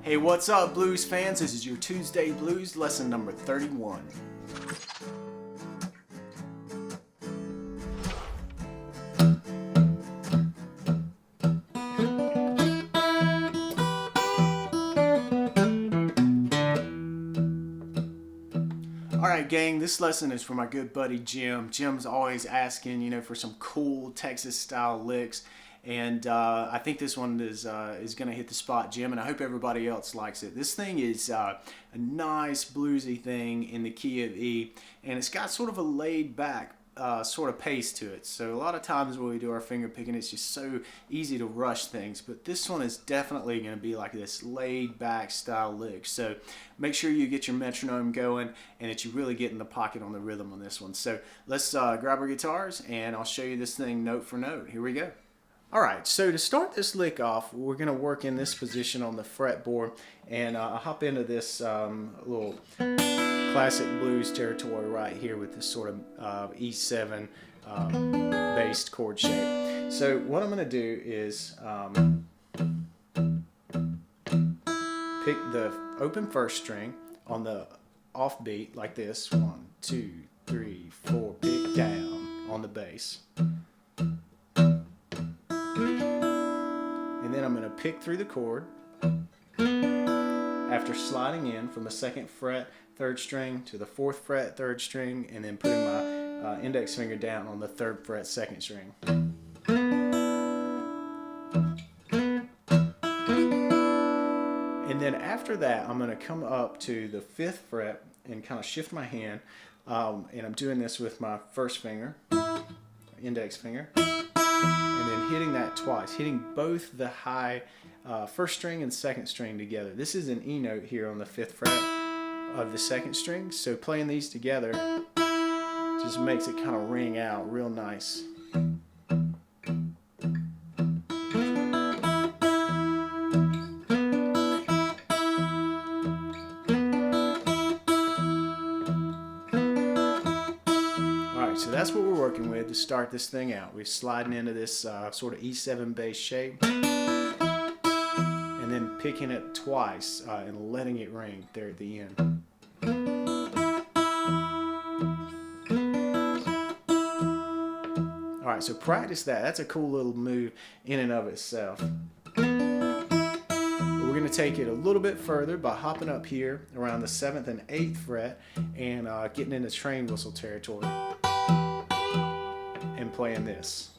Hey, what's up, blues fans? This is your Tuesday Blues lesson number 31. Alright gang, this lesson is for my good buddy Jim. Jim's always asking, for some cool Texas style licks. And I think this one is going to hit the spot, Jim, and I hope everybody else likes it. This thing is a nice bluesy thing in the key of E, and it's got sort of a laid back sort of pace to it. So a lot of times when we do our finger picking, it's just so easy to rush things, but this one is definitely going to be like this laid back style lick. So make sure you get your metronome going and that you really get in the pocket on the rhythm on this one. So let's grab our guitars and I'll show you this thing note for note. Here we go. Alright, so to start this lick off, we're going to work in this position on the fretboard, and I'll hop into this little classic blues territory right here with this sort of E7 based chord shape. So what I'm going to do is pick the open first string on the offbeat like this, 1, 2, 3, 4, pick down on the bass. And then I'm going to pick through the chord after sliding in from the 2nd fret 3rd string to the 4th fret 3rd string, and then putting my index finger down on the 3rd fret 2nd string. And then after that, I'm going to come up to the 5th fret and kind of shift my hand, and I'm doing this with my 1st finger, index finger. And then hitting that twice, hitting both the high 1st string and 2nd string together. This is an E note here on the 5th fret of the 2nd string, so playing these together just makes it kind of ring out real nice. So that's what we're working with to start this thing out. We're sliding into this sort of E7 bass shape and then picking it twice and letting it ring there at the end. Alright, so practice that. That's a cool little move in and of itself. We're going to take it a little bit further by hopping up here around the 7th and 8th fret and getting into train whistle territory and playing this.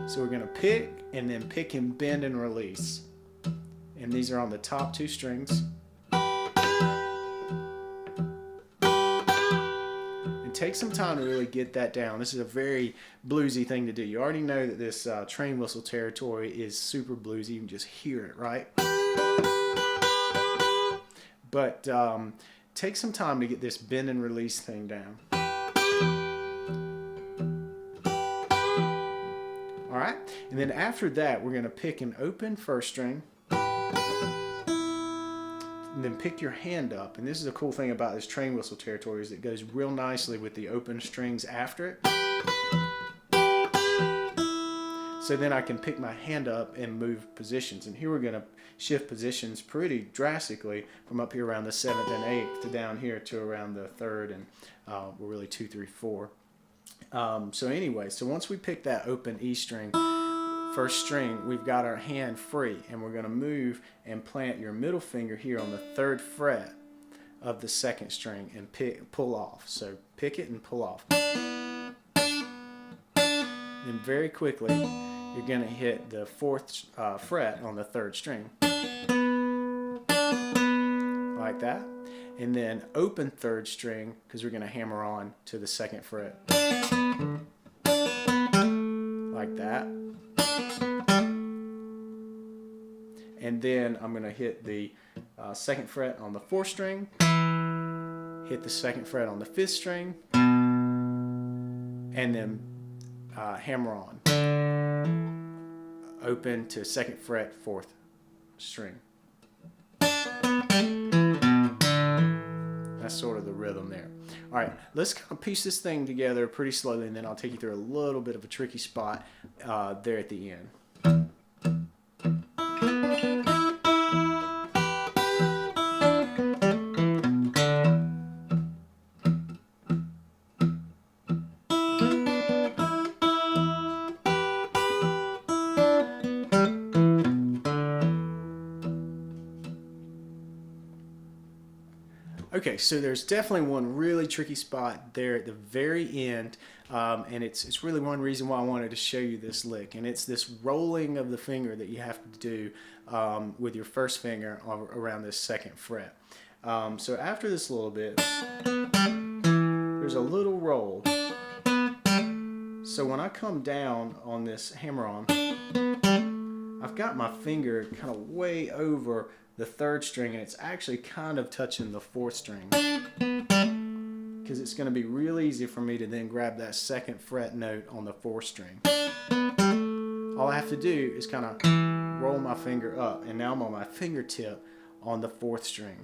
So we're going to pick and then pick and bend and release. And these are on the top 2 strings. And take some time to really get that down. This is a very bluesy thing to do. You already know that this train whistle territory is super bluesy. You can just hear it, right? But take some time to get this bend and release thing down. Alright, and then after that we're going to pick an open 1st string and then pick your hand up. And this is a cool thing about this train whistle territory, is it goes real nicely with the open strings after it. So then I can pick my hand up and move positions. And here we're going to shift positions pretty drastically from up here around the 7th and 8th to down here to around the 3rd and we're really 2, 3, 4. So anyway, so once we pick that open E string, 1st string, we've got our hand free, and we're going to move and plant your middle finger here on the 3rd fret of the 2nd string and pull off. So pick it and pull off. And very quickly, you're going to hit the 4th fret on the 3rd string, like that, and then open 3rd string, because we're going to hammer on to the 2nd fret, like that, and then I'm going to hit the 2nd fret on the 4th string, hit the 2nd fret on the 5th string, and then hammer on. Open to 2nd fret 4th string. That's sort of the rhythm there. Alright, let's kind of piece this thing together pretty slowly, and then I'll take you through a little bit of a tricky spot there at the end. Okay, so there's definitely one really tricky spot there at the very end, and it's really one reason why I wanted to show you this lick, and it's this rolling of the finger that you have to do with your first finger around this second fret. So after this little bit, there's a little roll. So when I come down on this hammer-on, I've got my finger kind of way over the third string, and it's actually kind of touching the fourth string, because it's going to be real easy for me to then grab that second fret note on the fourth string. All I have to do is kind of roll my finger up, and now I'm on my fingertip on the fourth string.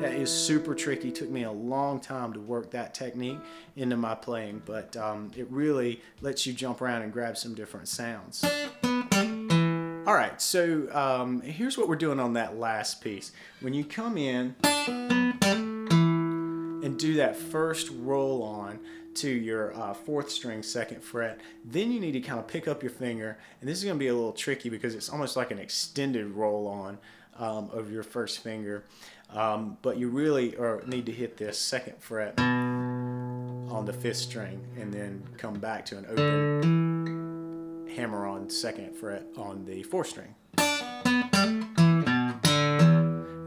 That is super tricky. It took me a long time to work that technique into my playing, but it really lets you jump around and grab some different sounds. Alright, so here's what we're doing on that last piece. When you come in and do that first roll on to your fourth string second fret, then you need to kind of pick up your finger, and this is going to be a little tricky because it's almost like an extended roll on of your first finger, but you really need to hit this second fret on the fifth string and then come back to an open hammer on second fret on the fourth string.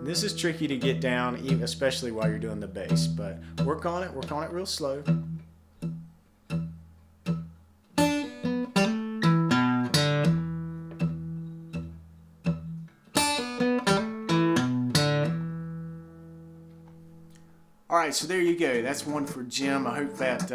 This is tricky to get down, especially while you're doing the bass, but work on it real slow. Alright, so there you go. That's one for Jim. I hope that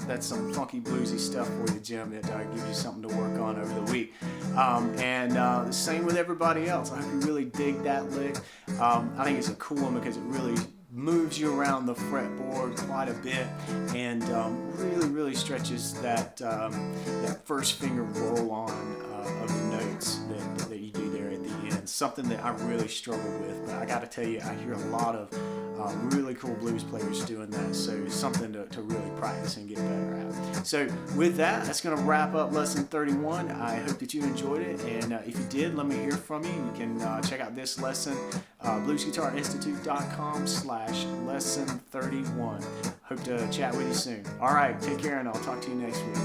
that's some funky bluesy stuff for you, Jim, that gives you something to work on over the week. And same with everybody else. I hope you really dig that lick. I think it's a cool one because it really moves you around the fretboard quite a bit, and really stretches that first finger roll on of the notes that you do there at the end. Something that I really struggle with, but I got to tell you, I hear a lot of really cool blues players doing that, so something to really practice and get better at. So with that, that's going to wrap up lesson 31. I hope that you enjoyed it, and if you did, let me hear from you. You can check out this lesson, bluesguitarinstitute.com/lesson31. Hope to chat with you soon. All right, take care, and I'll talk to you next week.